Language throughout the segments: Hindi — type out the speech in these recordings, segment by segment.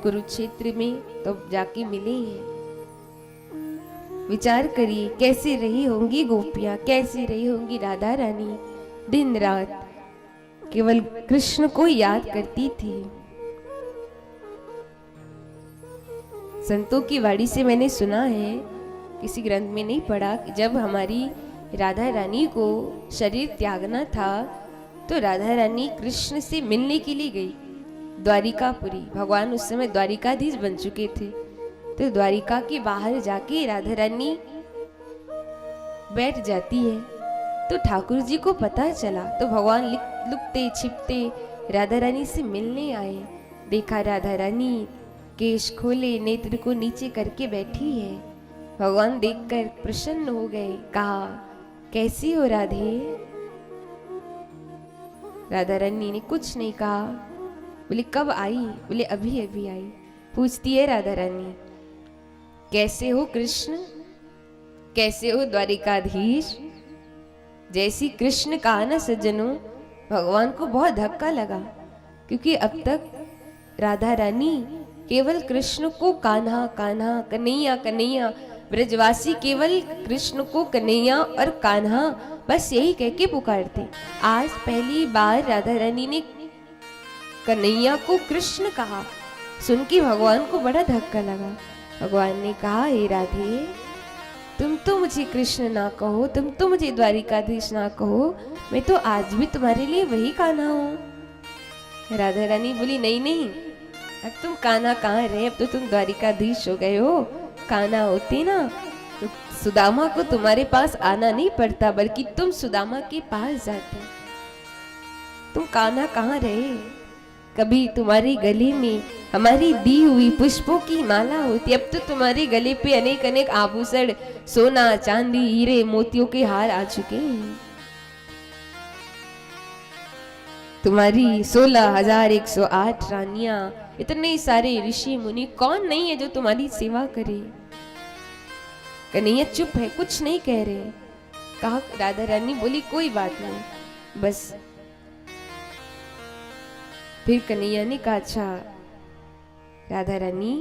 कुरुक्षेत्र में तो जाके मिले हैं। विचार करिए कैसे रही होंगी गोपियां, कैसे रही होंगी राधा रानी, दिन रात केवल कृष्ण को याद करती थी। संतों की वाणी से मैंने सुना है, किसी ग्रंथ में नहीं पढ़ा, कि जब हमारी राधा रानी को शरीर त्यागना था तो राधा रानी कृष्ण से मिलने के लिए गई द्वारिकापुरी। भगवान उस समय द्वारिकाधीश बन चुके थे। तो द्वारिका के बाहर जाके राधा रानी बैठ जाती है। तो ठाकुर जी को पता चला तो भगवान लुकते छिपते राधा रानी से मिलने आए। देखा राधा रानी केश खोले नेत्र को नीचे करके बैठी है। भगवान देखकर प्रसन्न हो गए। कहा, कैसी हो राधे? राधा रानी ने कुछ नहीं कहा। बोले, कब आई? बोले, अभी अभी आई। पूछती है राधा रानी, कैसे हो कृष्ण, कैसे हो द्वारिकाधीश? जैसी कृष्ण कहा ना सज्जनों, भगवान को बहुत धक्का लगा, क्योंकि अब तक राधा रानी केवल कृष्ण को कान्हा कान्हा, कन्हैया कन्हैया, ब्रजवासी केवल कृष्ण को कन्हैया और कान्हा बस यही कह के पुकारते। आज पहली बार राधा रानी ने कन्हैया को कृष्ण कहा। सुन के भगवान को बड़ा धक्का लगा। भगवान ने कहा, हे राधे, तुम तो मुझे कृष्ण ना कहो, तुम तो मुझे द्वारिकाधीश ना कहो, मैं तो आज भी तुम्हारे लिए वही कान्हा हूँ। राधा रानी बोली, नहीं नहीं, अब तुम कान्हा कहाँ रहे, अब तो तुम द्वारिकाधीश हो गए हो। कान्हा होती ना तो सुदामा को तुम्हारे पास आना नहीं पड़ता, बल्कि तुम सुदामा के पास जाते। तुम कान्हा कहाँ रहे? कभी तुम्हारे गले में हमारी दी हुई पुष्पों की माला होती, अब तो तुम्हारे गले पे अनेक अनेक आभूषण, सोना चांदी हीरे मोतियों के हार आ चुके हैं। तुम्हारी 16,108 रानियां, इतने सारे ऋषि मुनि, कौन नहीं है जो तुम्हारी सेवा करे? कन्हैया चुप है, कुछ नहीं कह रहे। कहा, राधा रानी बोली, कोई बात नहीं, बस। फिर कन्हैया ने कहा, अच्छा राधा रानी,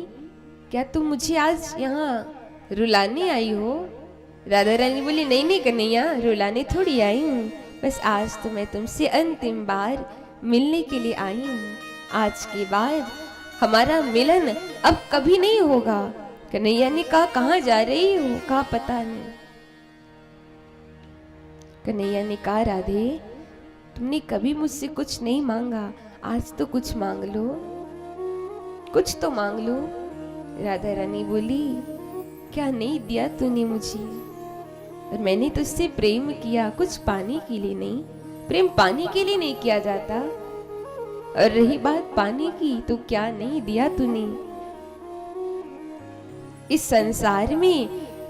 क्या तुम मुझे आज यहाँ रुलाने आई हो? राधा रानी बोली, नहीं नहीं कन्हैया, रुलाने थोड़ी आई हूँ, बस आज तो मैं तुमसे अंतिम बार मिलने के लिए आई हूँ। आज के बाद हमारा मिलन अब कभी नहीं होगा। कन्हैया ने कहा, कहाँ जा रही हो? कहा, पता नहीं। कन्हैया ने कहा, राधे, तुमने कभी मुझसे कुछ नहीं मांगा, आज तो कुछ मांग लो, कुछ तो मांग लो। राधा रानी बोली, क्या नहीं दिया तूने मुझे? और मैंने तुझसे प्रेम किया, कुछ पाने के लिए नहीं। प्रेम पाने के लिए नहीं किया जाता। और रही बात पाने की, तो क्या नहीं दिया तूने? इस संसार में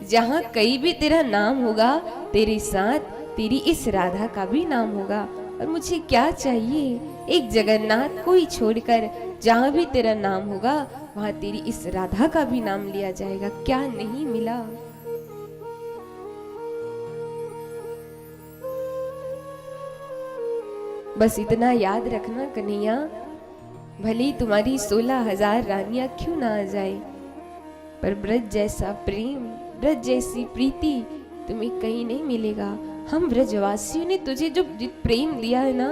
जहां कहीं भी तेरा नाम होगा, तेरे साथ तेरी इस राधा का भी नाम होगा। और मुझे क्या चाहिए? एक जगन्नाथ को ही छोड़कर जहां भी तेरा नाम होगा, वहां तेरी इस राधा का भी नाम लिया जाएगा। क्या नहीं मिला? बस इतना याद रखना कन्हैया, भली तुम्हारी 16,000 रानियां क्यों ना आ जाए, पर ब्रज जैसा प्रेम, ब्रज जैसी प्रीति तुम्हें कहीं नहीं मिलेगा। हम ब्रजवासियों ने तुझे जो प्रेम दिया है ना,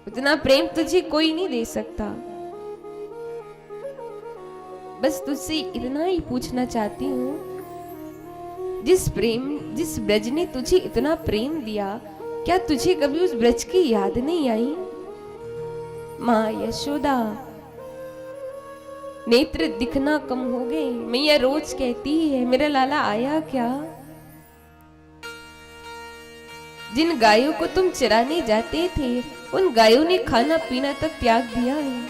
उतना प्रेम तुझे कोई नहीं दे सकता। बस तुझसे इतना ही पूछना चाहती हूँ, जिस ब्रज ने तुझे इतना प्रेम दिया, क्या तुझे कभी उस ब्रज की याद नहीं आई? माँ यशोदा, नेत्र दिखना कम हो गए। मैया रोज कहती है, मेरा लाला आया क्या? जिन गायों को तुम चराने जाते थे, उन गायों ने खाना पीना तक त्याग दिया है।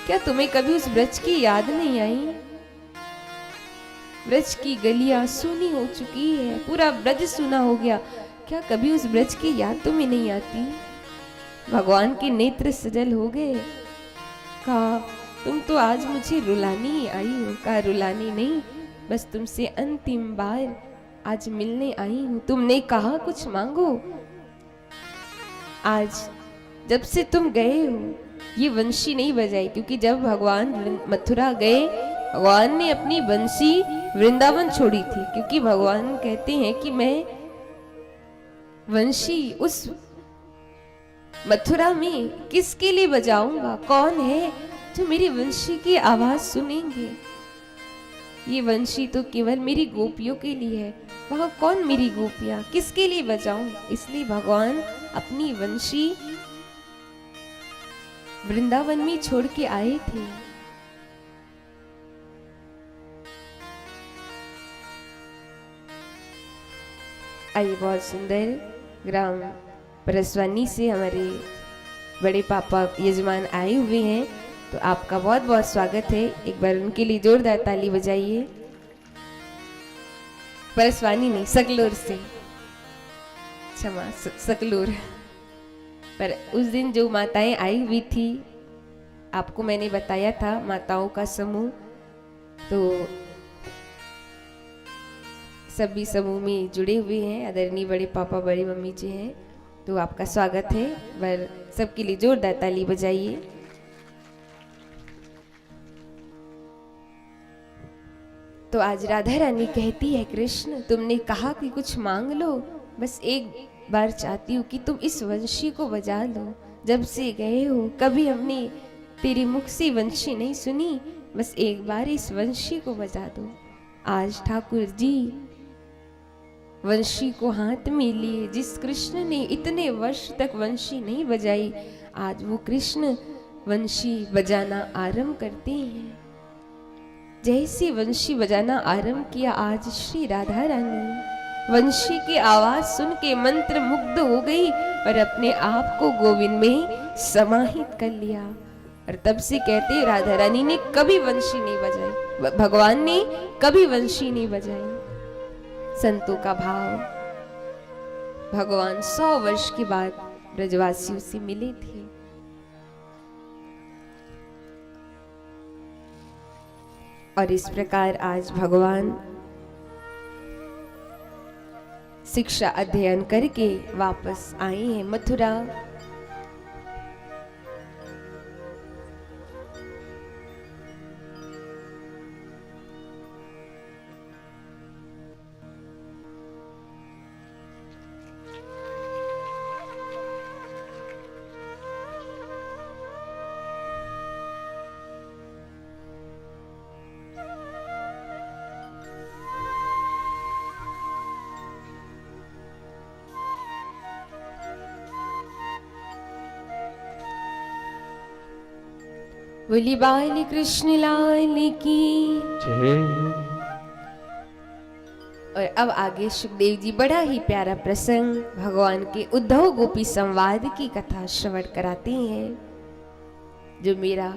क्या तुम्हें कभी उस ब्रज की याद नहीं आई? ब्रज की गलियां सूनी हो चुकी है, पूरा ब्रज सूना हो गया। क्या कभी उस ब्रज की याद तुम्हें नहीं आती? भगवान के नेत्र सजल हो गए। कहा, तुम तो आज मुझे रुलाने ही आई हो। कहा, रुलाने नहीं, बस तुमसे अंतिम बार आज मिलने आई हूं। तुमने कहा कुछ मांगो। आज जब से तुम गए हो ये बंशी नहीं बजाई, क्योंकि जब भगवान मथुरा गए भगवान ने अपनी बंशी वृंदावन छोड़ी थी, क्योंकि भगवान कहते हैं कि मैं बंशी उस मथुरा में किसके लिए बजाऊंगा, कौन है जो मेरी बंशी की आवाज सुनेंगे। ये बंशी तो केवल मेरी गोपियों के लिए है, वह कौन मेरी गोपियां, किसके लिए बजाऊं। इसलिए भगवान अपनी बंशी वृंदावन में छोड़ के आए थे। आइए, बहुत सुंदर ग्राम परसवानी से हमारे बड़े पापा यजमान आए हुए हैं, तो आपका बहुत बहुत स्वागत है। एक बार उनके लिए जोरदार ताली बजाइए। परसवानी नहीं, सकलूर से, क्षमा, सकलूर। पर उस दिन जो माताएं आई हुई थी, आपको मैंने बताया था माताओं का समूह, तो सभी समूह में जुड़े हुए हैं। आदरणीय बड़े पापा बड़ी मम्मी जी हैं, तो आपका स्वागत है। पर सबके लिए जोरदार ताली बजाइए। तो आज राधा रानी कहती है, कृष्ण तुमने कहा कि कुछ मांग लो, बस एक बार चाहती हूँ कि तुम इस वंशी को बजा लो। जब से गए हो कभी हमने तेरे मुख से वंशी नहीं सुनी, बस एक बार इस वंशी को बजा दो। आज ठाकुर जी वंशी को हाथ में लिए, जिस कृष्ण ने इतने वर्ष तक वंशी नहीं बजाई, आज वो कृष्ण वंशी बजाना आरंभ करते हैं। जैसे वंशी बजाना आरंभ किया, आज श्री राधा रानी वंशी की आवाज सुन के मंत्र मुग्ध हो गई और अपने आप को गोविंद में समाहित कर लिया। और तब से कहते राधा रानी ने कभी वंशी नहीं बजाई, भगवान ने कभी वंशी नहीं बजाई। संतों का भाव, भगवान 100 वर्ष के बाद ब्रजवासियों से मिले थे। और इस प्रकार आज भगवान शिक्षा अध्ययन करके वापस आए हैं मथुरा। बोली बाल कृष्ण लाल की जय। और अब आगे सुखदेव जी बड़ा ही प्यारा प्रसंग भगवान के उद्धव गोपी संवाद की कथा श्रवण कराते हैं, जो मेरा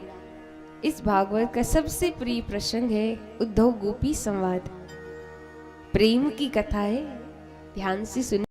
इस भागवत का सबसे प्रिय प्रसंग है। उद्धव गोपी संवाद प्रेम की कथा है, ध्यान से सुन।